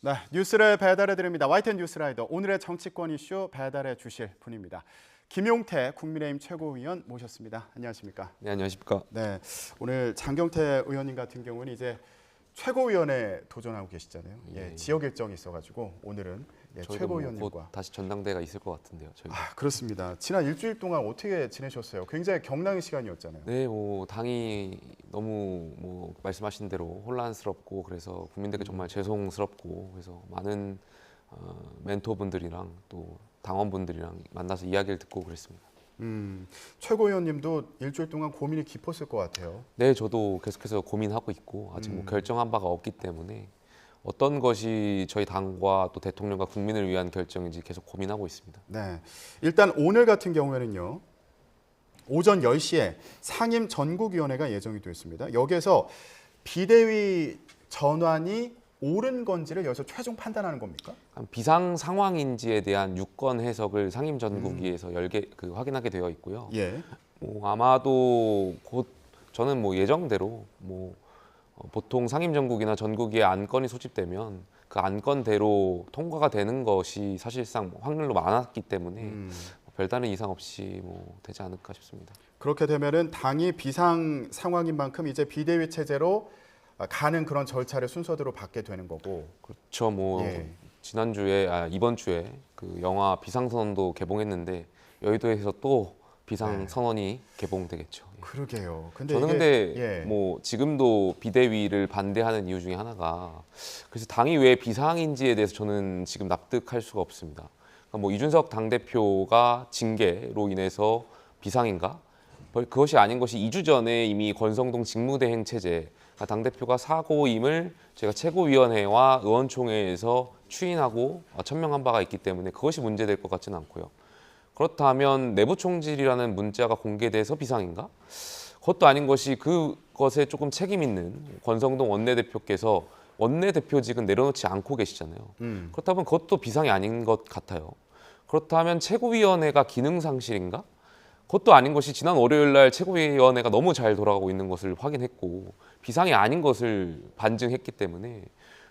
네, 뉴스를 배달해 드립니다. YTN 뉴스라이더 오늘의 정치권 이슈 배달해 주실 분입니다. 김용태 국민의힘 최고위원 모셨습니다. 안녕하십니까? 네, 안녕하십니까? 네, 오늘 장경태 의원님 같은 경우는 이제 최고위원에 도전하고 계시잖아요. 예, 지역 일정이 있어가지고 오늘은 최고위원님과 곧 다시 전당대회가 있을 것 같은데요. 저희. 그렇습니다. 지난 일주일 동안 어떻게 지내셨어요? 굉장히 경랑의 시간이었잖아요. 네, 당이 너무 말씀하신 대로 혼란스럽고 그래서 국민들께 정말 죄송스럽고 그래서 많은 멘토분들이랑 또 당원분들이랑 만나서 이야기를 듣고 그랬습니다. 최고위원님도 일주일 동안 고민이 깊었을 것 같아요. 네, 저도 계속해서 고민하고 있고 아직 결정한 바가 없기 때문에 어떤 것이 저희 당과 또 대통령과 국민을 위한 결정인지 계속 고민하고 있습니다. 네, 일단 오늘 같은 경우에는요. 오전 10시에 상임 전국위원회가 예정이 되어 있습니다. 여기에서 비대위 전환이 옳은 건지를 여기서 최종 판단하는 겁니까? 비상 상황인지에 대한 유권 해석을 상임 전국위에서 확인하게 되어 있고요. 예. 아마도 곧 저는 예정대로 보통 상임 전국이나 전국위에 안건이 소집되면 그 안건대로 통과가 되는 것이 사실상 확률로 많았기 때문에 별다른 이상 없이 되지 않을까 싶습니다. 그렇게 되면은 당이 비상 상황인 만큼 이제 비대위 체제로 가는 그런 절차를 순서대로 받게 되는 거고. 그렇죠. 예. 이번 주에 그 영화 비상선언도 개봉했는데 여의도에서 또 비상선언이 개봉되겠죠. 예. 그러게요. 근데 지금도 비대위를 반대하는 이유 중에 하나가 그래서 당이 왜 비상인지에 대해서 저는 지금 납득할 수가 없습니다. 그러니까 이준석 당대표가 징계로 인해서 비상인가? 그것이 아닌 것이 2주 전에 이미 권성동 직무대행 체제 당대표가 사고임을 제가 최고위원회와 의원총회에서 추인하고 천명한 바가 있기 때문에 그것이 문제될 것 같지는 않고요. 그렇다면 내부 총질이라는 문자가 공개돼서 비상인가? 그것도 아닌 것이 그것에 조금 책임 있는 권성동 원내대표께서 원내대표직은 내려놓지 않고 계시잖아요. 그렇다면 그것도 비상이 아닌 것 같아요. 그렇다면 최고위원회가 기능 상실인가? 그것도 아닌 것이 지난 월요일 날 최고위원회가 너무 잘 돌아가고 있는 것을 확인했고 비상이 아닌 것을 반증했기 때문에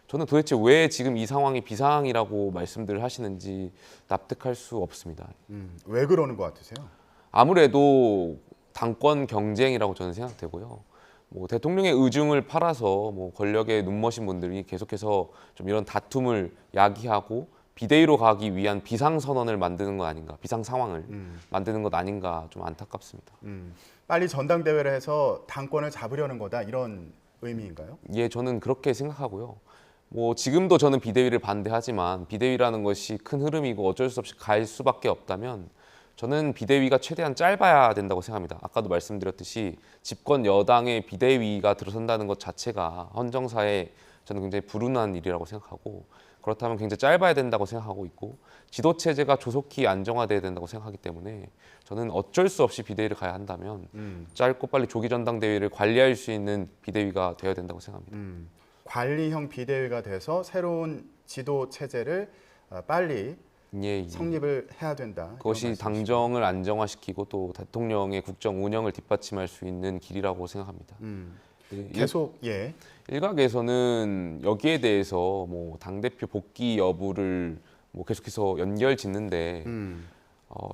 저는 도대체 왜 지금 이 상황이 비상이라고 말씀들을 하시는지 납득할 수 없습니다. 왜 그러는 것 같으세요? 아무래도 당권 경쟁이라고 저는 생각되고요. 대통령의 의중을 팔아서 권력에 눈머신 분들이 계속해서 좀 이런 다툼을 야기하고 비대위로 가기 위한 비상선언을 만드는 것 아닌가, 비상 상황을 만드는 것 아닌가 좀 안타깝습니다. 빨리 전당대회를 해서 당권을 잡으려는 거다 이런 의미인가요? 예, 저는 그렇게 생각하고요. 지금도 저는 비대위를 반대하지만 비대위라는 것이 큰 흐름이고 어쩔 수 없이 갈 수밖에 없다면 저는 비대위가 최대한 짧아야 된다고 생각합니다. 아까도 말씀드렸듯이 집권 여당의 비대위가 들어선다는 것 자체가 헌정사에 저는 굉장히 불운한 일이라고 생각하고 그렇다면 굉장히 짧아야 된다고 생각하고 있고 지도체제가 조속히 안정화돼야 된다고 생각하기 때문에 저는 어쩔 수 없이 비대위를 가야 한다면 짧고 빨리 조기 전당대회를 관리할 수 있는 비대위가 되어야 된다고 생각합니다. 관리형 비대위가 돼서 새로운 지도체제를 빨리 성립을 해야 된다. 그것이 당정을 안정화시키고 또 대통령의 국정 운영을 뒷받침할 수 있는 길이라고 생각합니다. 계속 일각에서는 여기에 대해서 당대표 복귀 여부를 계속해서 연결짓는데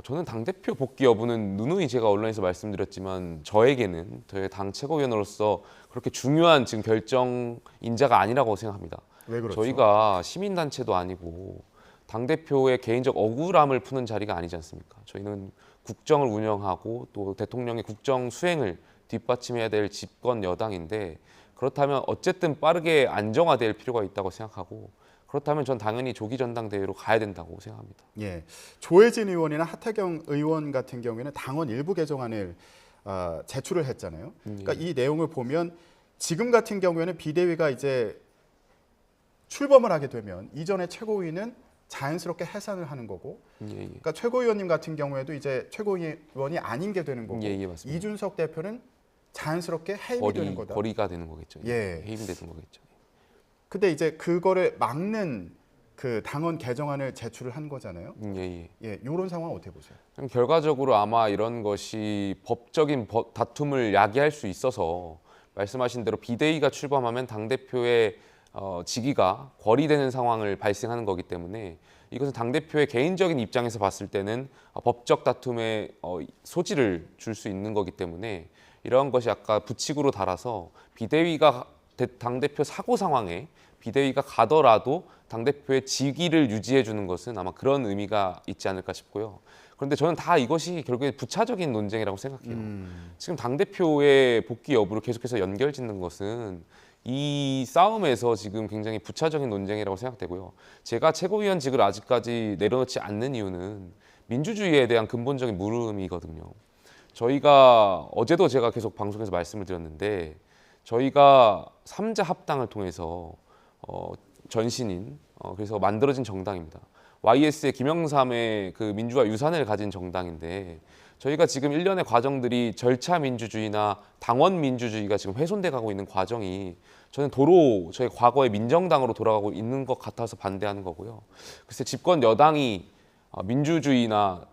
저는 당대표 복귀 여부는 누누이 제가 언론에서 말씀드렸지만 저에게는 저희 당 최고위원으로서 그렇게 중요한 지금 결정 인자가 아니라고 생각합니다. 왜 그렇죠? 저희가 시민단체도 아니고 당대표의 개인적 억울함을 푸는 자리가 아니지 않습니까? 저희는 국정을 운영하고 또 대통령의 국정 수행을 뒷받침해야 될 집권 여당인데 그렇다면 어쨌든 빠르게 안정화될 필요가 있다고 생각하고 그렇다면 전 당연히 조기 전당대회로 가야 된다고 생각합니다. 예, 조혜진 의원이나 하태경 의원 같은 경우에는 당원 일부 개정안을 제출을 했잖아요. 그러니까 이 내용을 보면 지금 같은 경우에는 비대위가 이제 출범을 하게 되면 이전의 최고위는 자연스럽게 해산을 하는 거고, 그러니까 최고위원님 같은 경우에도 이제 최고위원이 아닌 게 되는 거고, 맞습니다. 이준석 대표는 자연스럽게 해임이 되는 거다. 거리가 되는 거겠죠. 해임이 되는 거겠죠. 근데 이제 그거를 막는 그 당원 개정안을 제출을 한 거잖아요. 이런 상황 어떻게 보세요? 결과적으로 아마 이런 것이 법적인 다툼을 야기할 수 있어서 말씀하신 대로 비대위가 출범하면 당대표의 직위가 거리되는 상황을 발생하는 거기 때문에 이것은 당대표의 개인적인 입장에서 봤을 때는 법적 다툼의 소지를 줄 수 있는 거기 때문에 이러한 것이 아까 부칙으로 달아서 비대위가 당대표 사고 상황에 비대위가 가더라도 당대표의 직위를 유지해 주는 것은 아마 그런 의미가 있지 않을까 싶고요. 그런데 저는 다 이것이 결국에 부차적인 논쟁이라고 생각해요. 지금 당대표의 복귀 여부를 계속해서 연결짓는 것은 이 싸움에서 지금 굉장히 부차적인 논쟁이라고 생각되고요. 제가 최고위원직을 아직까지 내려놓지 않는 이유는 민주주의에 대한 근본적인 물음이거든요. 저희가 어제도 제가 계속 방송에서 말씀을 드렸는데 저희가 3자 합당을 통해서 전신인 그래서 만들어진 정당입니다. YS의 김영삼의 그 민주화 유산을 가진 정당인데 저희가 지금 일련의 과정들이 절차 민주주의나 당원 민주주의가 지금 훼손돼 가고 있는 과정이 저는 도로 저희 과거의 민정당으로 돌아가고 있는 것 같아서 반대하는 거고요. 글쎄 집권 여당이 민주주의나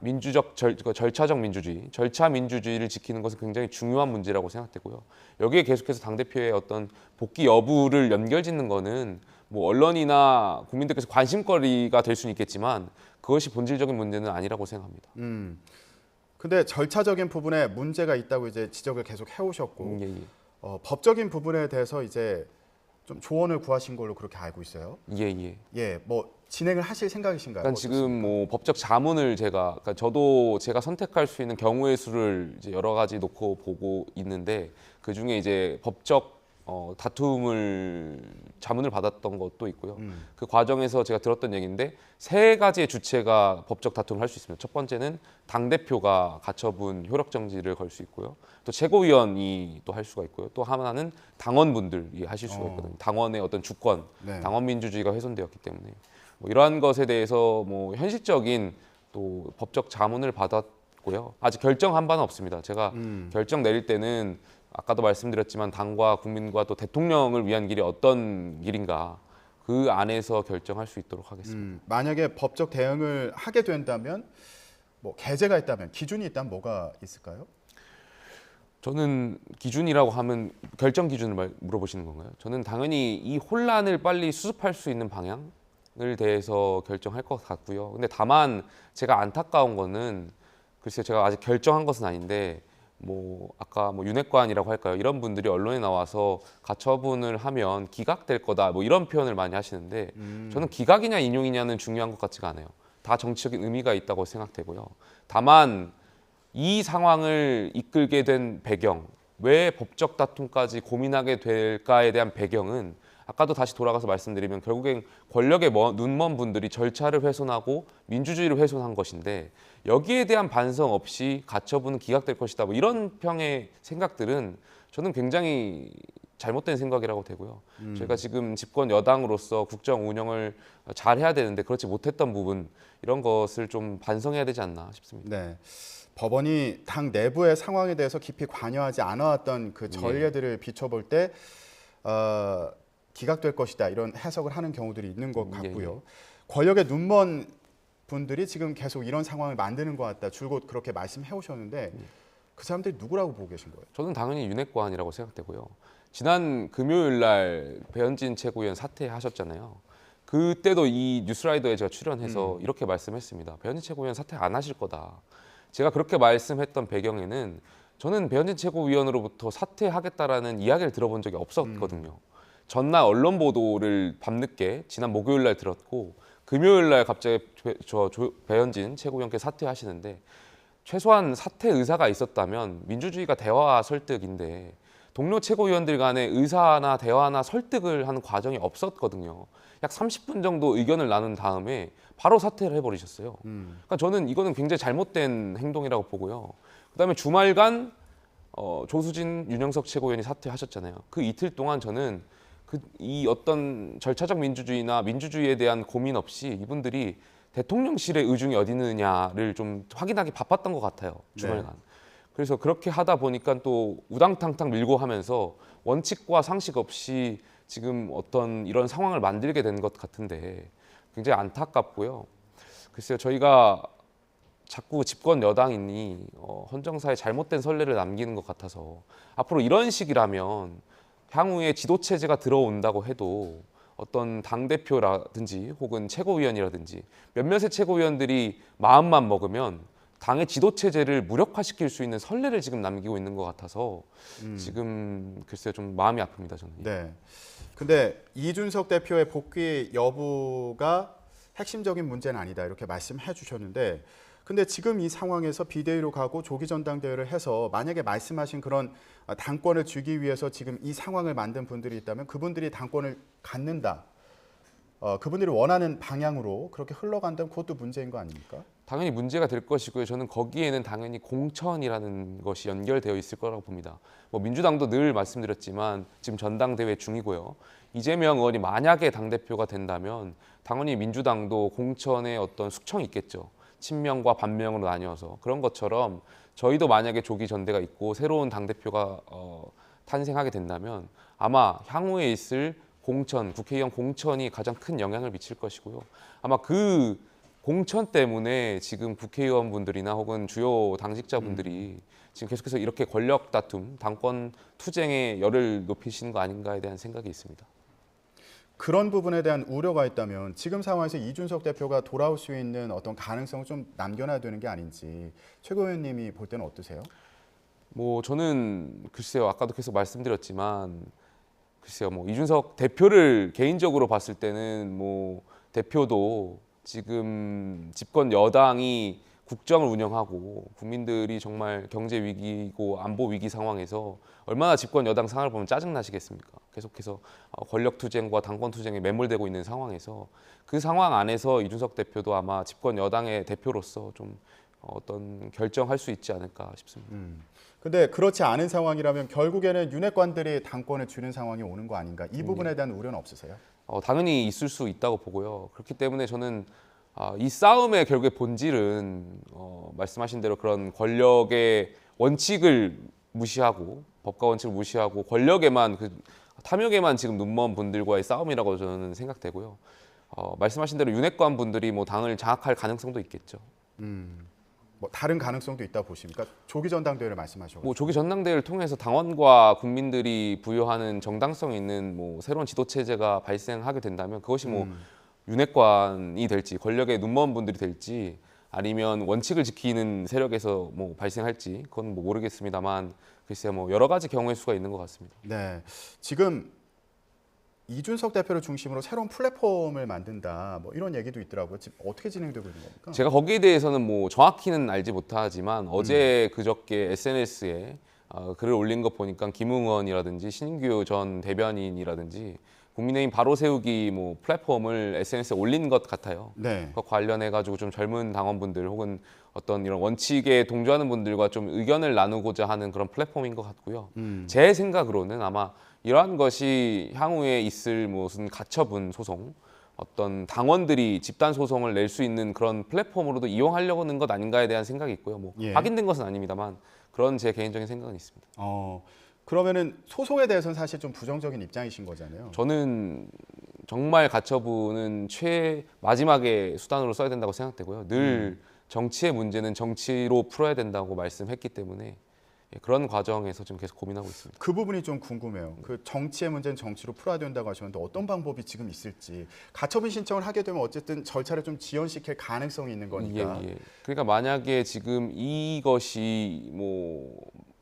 절차적 민주주의, 절차 민주주의를 지키는 것은 굉장히 중요한 문제라고 생각되고요. 여기에 계속해서 당대표의 어떤 복귀 여부를 연결짓는 거는 뭐 언론이나 국민들께서 관심거리가 될 수는 있겠지만 그것이 본질적인 문제는 아니라고 생각합니다. 근데 절차적인 부분에 문제가 있다고 이제 지적을 계속 해오셨고 예, 예. 법적인 부분에 대해서 이제 좀 조언을 구하신 걸로 그렇게 알고 있어요. 예, 예. 예, 뭐 진행을 하실 생각이신가요? 그러니까 지금 뭐 법적 자문을 그러니까 저도 제가 선택할 수 있는 경우의 수를 이제 여러 가지 놓고 보고 있는데 그 중에 이제 법적 다툼을 자문을 받았던 것도 있고요. 그 과정에서 제가 들었던 얘기인데 세 가지의 주체가 법적 다툼을 할 수 있습니다. 첫 번째는 당 대표가 가처분 효력 정지를 걸 수 있고요. 또 최고위원이 또 할 수가 있고요. 또 하나는 당원분들이 하실 수가 있거든요. 당원의 어떤 주권, 네. 당원 민주주의가 훼손되었기 때문에 뭐 이러한 것에 대해서 뭐 현실적인 또 법적 자문을 받았고요. 아직 결정한 바는 없습니다. 제가 결정 내릴 때는 아까도 말씀드렸지만 당과 국민과 또 대통령을 위한 길이 어떤 길인가 그 안에서 결정할 수 있도록 하겠습니다. 만약에 법적 대응을 하게 된다면 뭐 계제가 있다면 기준이 있다면 뭐가 있을까요? 저는 기준이라고 하면 결정 기준을 물어보시는 건가요? 저는 당연히 이 혼란을 빨리 수습할 수 있는 방향을 대해서 결정할 것 같고요. 근데 다만 제가 안타까운 거는 글쎄요, 제가 아직 결정한 것은 아닌데 뭐 아까 뭐 윤핵관이라고 할까요? 이런 분들이 언론에 나와서 가처분을 하면 기각될 거다 뭐 이런 표현을 많이 하시는데 저는 기각이냐 인용이냐는 중요한 것 같지가 않아요. 다 정치적인 의미가 있다고 생각되고요. 다만 이 상황을 이끌게 된 배경, 왜 법적 다툼까지 고민하게 될까에 대한 배경은 아까도 다시 돌아가서 말씀드리면 결국엔 권력의 눈먼 분들이 절차를 훼손하고 민주주의를 훼손한 것인데 여기에 대한 반성 없이 가처분은 기각될 것이다. 뭐 이런 평의 생각들은 저는 굉장히 잘못된 생각이라고 되고요. 저희가 지금 집권 여당으로서 국정 운영을 잘 해야 되는데 그렇지 못했던 부분 이런 것을 좀 반성해야 되지 않나 싶습니다. 네. 법원이 당 내부의 상황에 대해서 깊이 관여하지 않아왔던 그 전례들을 비춰볼 때 기각될 것이다 이런 해석을 하는 경우들이 있는 것 같고요. 권력의 눈먼 분들이 지금 계속 이런 상황을 만드는 것 같다. 줄곧 그렇게 말씀해 오셨는데 그 사람들이 누구라고 보고 계신 거예요? 저는 당연히 윤핵관이라고 생각되고요. 지난 금요일 날 배현진 최고위원 사퇴하셨잖아요. 그때도 이 뉴스라이더에 제가 출연해서 이렇게 말씀했습니다. 배현진 최고위원 사퇴 안 하실 거다. 제가 그렇게 말씀했던 배경에는 저는 배현진 최고위원으로부터 사퇴하겠다라는 이야기를 들어본 적이 없었거든요. 전날 언론 보도를 밤늦게 지난 목요일 날 들었고 금요일 날 갑자기 배현진 최고위원께서 사퇴하시는데 최소한 사퇴 의사가 있었다면 민주주의가 대화와 설득인데 동료 최고위원들 간의 의사나 대화나 설득을 하는 과정이 없었거든요. 약 30분 정도 의견을 나눈 다음에 바로 사퇴를 해버리셨어요. 그러니까 저는 이거는 굉장히 잘못된 행동이라고 보고요. 그다음에 주말간 조수진, 윤영석 최고위원이 사퇴하셨잖아요. 그 이틀 동안 저는 이 어떤 절차적 민주주의나 민주주의에 대한 고민 없이 이분들이 대통령실의 의중이 어디 있느냐를 좀 확인하기 바빴던 것 같아요. 주말간. 네. 그래서 그렇게 하다 보니까 또 우당탕탕 밀고 하면서 원칙과 상식 없이 지금 어떤 이런 상황을 만들게 된 것 같은데 굉장히 안타깝고요. 글쎄요, 저희가 자꾸 집권 여당이니 헌정사에 잘못된 선례를 남기는 것 같아서 앞으로 이런 식이라면 향후에 지도체제가 들어온다고 해도 어떤 당 대표라든지 혹은 최고위원이라든지 몇몇의 최고위원들이 마음만 먹으면 당의 지도 체제를 무력화시킬 수 있는 선례를 지금 남기고 있는 것 같아서 지금 글쎄요 좀 마음이 아픕니다 저는. 네. 근데 이준석 대표의 복귀 여부가 핵심적인 문제는 아니다 이렇게 말씀해 주셨는데 근데 지금 이 상황에서 비대위로 가고 조기 전당대회를 해서 만약에 말씀하신 그런 당권을 주기 위해서 지금 이 상황을 만든 분들이 있다면 그분들이 당권을 갖는다. 그분들이 원하는 방향으로 그렇게 흘러간다면 그것도 문제인 거 아닙니까? 당연히 문제가 될 것이고요. 저는 거기에는 당연히 공천이라는 것이 연결되어 있을 거라고 봅니다. 뭐 민주당도 늘 말씀드렸지만 지금 전당대회 중이고요. 이재명 의원이 만약에 당대표가 된다면 당연히 민주당도 공천에 어떤 숙청이 있겠죠. 친명과 반명으로 나뉘어서 그런 것처럼 저희도 만약에 조기 전대가 있고 새로운 당대표가 탄생하게 된다면 아마 향후에 있을 공천, 국회의원 공천이 가장 큰 영향을 미칠 것이고요. 아마 그 공천 때문에 지금 국회의원분들이나 혹은 주요 당직자분들이 지금 계속해서 이렇게 권력 다툼, 당권 투쟁에 열을 높이시는 거 아닌가에 대한 생각이 있습니다. 그런 부분에 대한 우려가 있다면 지금 상황에서 이준석 대표가 돌아올 수 있는 어떤 가능성을 좀 남겨놔야 되는 게 아닌지 최고위원님이 볼 때는 어떠세요? 뭐 저는 글쎄요 아까도 계속 말씀드렸지만 글쎄요 뭐 이준석 대표를 개인적으로 봤을 때는 뭐 대표도 지금 집권 여당이 국정을 운영하고 국민들이 정말 경제 위기고 안보 위기 상황에서 얼마나 집권 여당 상황을 보면 짜증 나시겠습니까? 계속해서 권력 투쟁과 당권 투쟁에 매몰되고 있는 상황에서 그 상황 안에서 이준석 대표도 아마 집권 여당의 대표로서 좀 어떤 결정할 수 있지 않을까 싶습니다. 근데 그렇지 않은 상황이라면 결국에는 윤핵관들이 당권을 주는 상황이 오는 거 아닌가? 이 부분에 대한 우려는 없으세요? 당연히 있을 수 있다고 보고요. 그렇기 때문에 저는 이 싸움의 결국의 본질은 말씀하신 대로 그런 권력의 원칙을 무시하고 법과 원칙을 무시하고 권력에만 탐욕에만 지금 눈먼 분들과의 싸움이라고 저는 생각되고요. 말씀하신 대로 윤핵관 분들이 뭐 당을 장악할 가능성도 있겠죠. 뭐 다른 가능성도 있다 보십니까? 조기 전당대회를 말씀하셔서. 뭐 조기 전당대회를 통해서 당원과 국민들이 부여하는 정당성 있는 뭐 새로운 지도 체제가 발생하게 된다면 그것이 뭐 윤핵관이 될지 권력에 눈먼 분들이 될지 아니면 원칙을 지키는 세력에서 뭐 발생할지 그건 뭐 모르겠습니다만 글쎄요 뭐 여러 가지 경우의 수가 있는 것 같습니다. 네, 지금 이준석 대표를 중심으로 새로운 플랫폼을 만든다. 뭐 이런 얘기도 있더라고요. 지금 어떻게 진행되고 있는 겁니까? 제가 거기에 대해서는 뭐 정확히는 알지 못하지만 어제 그저께 SNS에 글을 올린 거 보니까 김웅원이라든지 신인규 전 대변인이라든지 국민의힘 바로 세우기 뭐 플랫폼을 SNS에 올린 것 같아요. 네. 그 관련해 가지고 좀 젊은 당원분들 혹은 어떤 이런 원칙에 동조하는 분들과 좀 의견을 나누고자 하는 그런 플랫폼인 것 같고요. 제 생각으로는 아마 이러한 것이 향후에 있을 무슨 가처분 소송, 어떤 당원들이 집단 소송을 낼 수 있는 그런 플랫폼으로도 이용하려고 하는 것 아닌가에 대한 생각이 있고요. 뭐 예. 확인된 것은 아닙니다만 그런 제 개인적인 생각은 있습니다. 그러면은 소송에 대해서는 사실 좀 부정적인 입장이신 거잖아요. 저는 정말 가처분은 마지막에 수단으로 써야 된다고 생각되고요. 늘 정치의 문제는 정치로 풀어야 된다고 말씀했기 때문에 그런 과정에서 좀 계속 고민하고 있습니다. 그 부분이 좀 궁금해요. 그 정치의 문제는 정치로 풀어야 된다고 하셨는데 어떤 방법이 지금 있을지 가처분 신청을 하게 되면 어쨌든 절차를 좀 지연시킬 가능성이 있는 거니까. 예. 그러니까 만약에 지금 이것이 뭐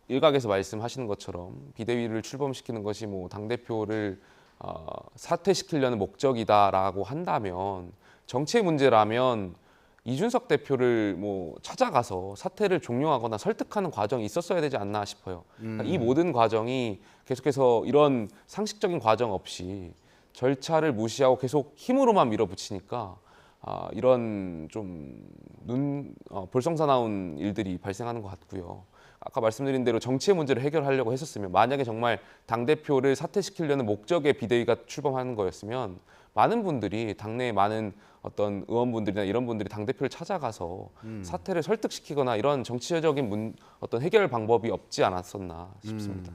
일각에서 말씀하시는 것처럼 비대위를 출범시키는 것이 뭐 당대표를 사퇴시키려는 목적이다라고 한다면 정치의 문제라면 이준석 대표를 뭐 찾아가서 사퇴를 종용하거나 설득하는 과정이 있었어야 되지 않나 싶어요. 그러니까 이 모든 과정이 계속해서 이런 상식적인 과정 없이 절차를 무시하고 계속 힘으로만 밀어붙이니까 이런 좀 볼썽사나운 일들이 발생하는 것 같고요. 아까 말씀드린 대로 정치의 문제를 해결하려고 했었으면 만약에 정말 당대표를 사퇴시키려는 목적의 비대위가 출범하는 거였으면 많은 분들이 당내에 많은 어떤 의원분들이나 이런 분들이 당대표를 찾아가서 사퇴를 설득시키거나 이런 정치적인 어떤 해결 방법이 없지 않았었나 싶습니다.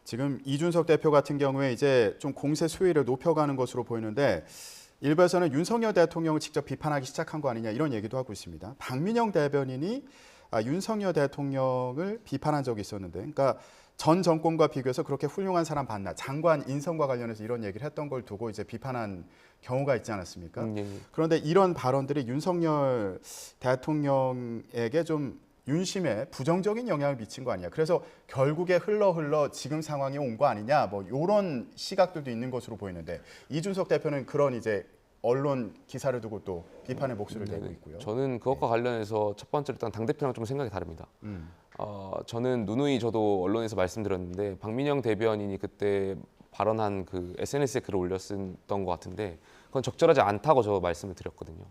지금 이준석 대표 같은 경우에 이제 좀 공세 수위를 높여가는 것으로 보이는데 일부에서는 윤석열 대통령을 직접 비판하기 시작한 거 아니냐 이런 얘기도 하고 있습니다. 박민영 대변인이 윤석열 대통령을 비판한 적이 있었는데, 그러니까 전 정권과 비교해서 그렇게 훌륭한 사람 봤나? 장관 인선과 관련해서 이런 얘기를 했던 걸 두고 이제 비판한 경우가 있지 않았습니까? 예. 그런데 이런 발언들이 윤석열 대통령에게 좀 윤심에 부정적인 영향을 미친 거 아니야. 그래서 결국에 흘러 지금 상황이 온 거 아니냐. 뭐 이런 시각들도 있는 것으로 보이는데 이준석 대표는 그런 이제 언론 기사를 두고 또 비판의 목소리를 내고 있고요. 저는 그것과 관련해서 첫 번째로 일단 당 대표랑 좀 생각이 다릅니다. 저는 누누이 저도 언론에서 말씀드렸는데 박민영 대변인이 그때 발언한 그 SNS에 글을 올렸던 것 같은데 그건 적절하지 않다고 저 말씀을 드렸거든요.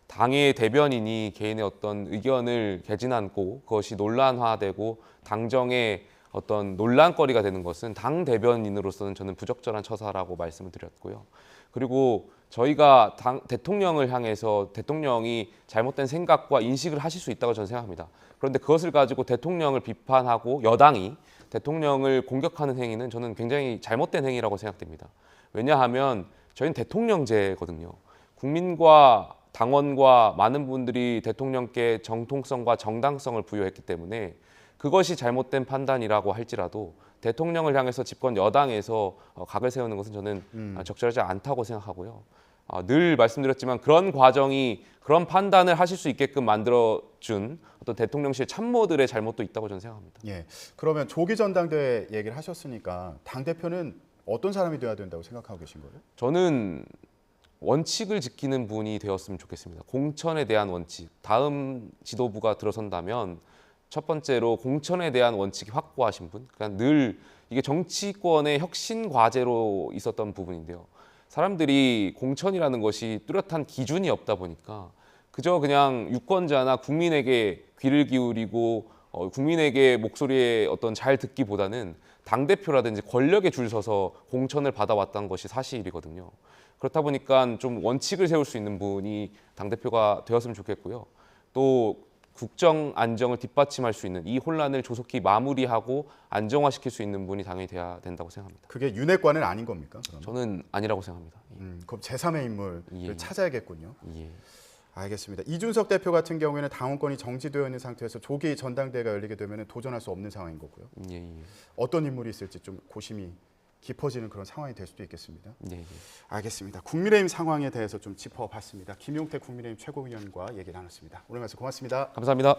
당의 대변인이 개인의 어떤 의견을 개진하고 그것이 논란화되고 당정의 어떤 논란거리가 되는 것은 당 대변인으로서는 저는 부적절한 처사라고 말씀을 드렸고요. 그리고 저희가 대통령을 향해서 대통령이 잘못된 생각과 인식을 하실 수 있다고 저는 생각합니다. 그런데 그것을 가지고 대통령을 비판하고 여당이 대통령을 공격하는 행위는 저는 굉장히 잘못된 행위라고 생각됩니다. 왜냐하면 저희는 대통령제거든요. 국민과 당원과 많은 분들이 대통령께 정통성과 정당성을 부여했기 때문에 그것이 잘못된 판단이라고 할지라도 대통령을 향해서 집권 여당에서 각을 세우는 것은 저는 적절하지 않다고 생각하고요. 늘 말씀드렸지만 그런 과정이 그런 판단을 하실 수 있게끔 만들어준 어떤 대통령실 참모들의 잘못도 있다고 저는 생각합니다. 예. 그러면 조기 전당대회 얘기를 하셨으니까 당 대표는 어떤 사람이 돼야 된다고 생각하고 계신 거예요? 저는 원칙을 지키는 분이 되었으면 좋겠습니다. 공천에 대한 원칙. 다음 지도부가 들어선다면 첫 번째로 공천에 대한 원칙이 확고하신 분. 그러니까 늘 이게 정치권의 혁신 과제로 있었던 부분인데요. 사람들이 공천이라는 것이 뚜렷한 기준이 없다 보니까 그저 그냥 유권자나 국민에게 귀를 기울이고 국민에게 목소리에 어떤 잘 듣기보다는 당대표라든지 권력에 줄 서서 공천을 받아왔다는 것이 사실이거든요. 그렇다 보니까 좀 원칙을 세울 수 있는 분이 당대표가 되었으면 좋겠고요. 또 국정 안정을 뒷받침할 수 있는 이 혼란을 조속히 마무리하고 안정화시킬 수 있는 분이 당연히 돼야 된다고 생각합니다. 그게 윤핵관은 아닌 겁니까? 그러면? 저는 아니라고 생각합니다. 그럼 제3의 인물을 예. 찾아야겠군요. 예. 알겠습니다. 이준석 대표 같은 경우에는 당원권이 정지되어 있는 상태에서 조기 전당대회가 열리게 되면 도전할 수 없는 상황인 거고요. 예. 어떤 인물이 있을지 좀 고심이 깊어지는 그런 상황이 될 수도 있겠습니다. 예. 알겠습니다. 국민의힘 상황에 대해서 좀 짚어봤습니다. 김용태 국민의힘 최고위원과 얘기 나눴습니다. 오늘 말씀 고맙습니다. 감사합니다.